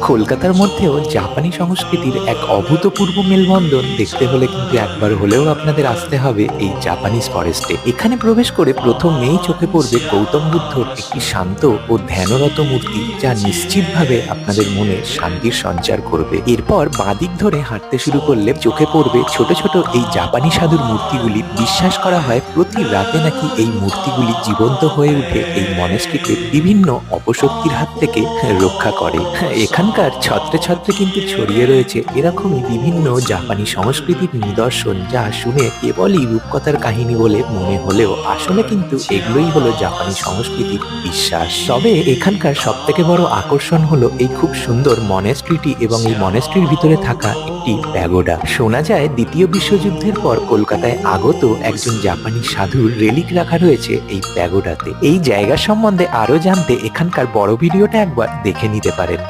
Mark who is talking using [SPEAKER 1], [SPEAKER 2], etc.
[SPEAKER 1] কলকাতার মধ্যেও জাপানি সংস্কৃতির এক অভূতপূর্ব মেলবন্ধন দেখতে হলে কিন্তু একবার হলেও আপনাদের আসতে হবে এই জাপানিজ ফরেস্টে। এখানে প্রবেশ করে প্রথমেই চোখে পড়বে গৌতম বুদ্ধর একটি শান্ত ও ধ্যানরত মূর্তি, যা নিশ্চিতভাবে আপনাদের মনে শান্তির সঞ্চার করবে। এরপর বাঁদিক ধরে হাঁটতে শুরু করলে চোখে পড়বে ছোট ছোট এই জাপানি সাধুর মূর্তিগুলি। বিশ্বাস করা হয় প্রতি রাতে নাকি এই মূর্তিগুলি জীবন্ত হয়ে উঠে এই মনেস্ট্রিকে বিভিন্ন অপশক্তির হাত থেকে রক্ষা করে। এখানকার ছত্রে ছত্রে কিন্তু ছড়িয়ে রয়েছে এরকমই বিভিন্ন জাপানি সংস্কৃতির নিদর্শন, যা শুনে কেবলই রূপকথার কাহিনী বলে মনে হলেও আসলে কিন্তু এগুলোই হলো জাপানি সংস্কৃতির বিশ্বাস। তবে এখানকার সব থেকে বড় আকর্ষণ হলো এই খুব সুন্দর মনেস্ট্রিটি এবং এই মনেস্ট্রির ভিতরে থাকা একটি প্যাগোডা। শোনা যায় দ্বিতীয় বিশ্বযুদ্ধের পর কলকাতায় আগত একজন জাপানি সাধুর রেলিক রাখা রয়েছে এই প্যাগোডাতে। এই জায়গা সম্বন্ধে আরো জানতে এখানকার বড় ভিডিওটা একবার দেখে নিতে পারেন।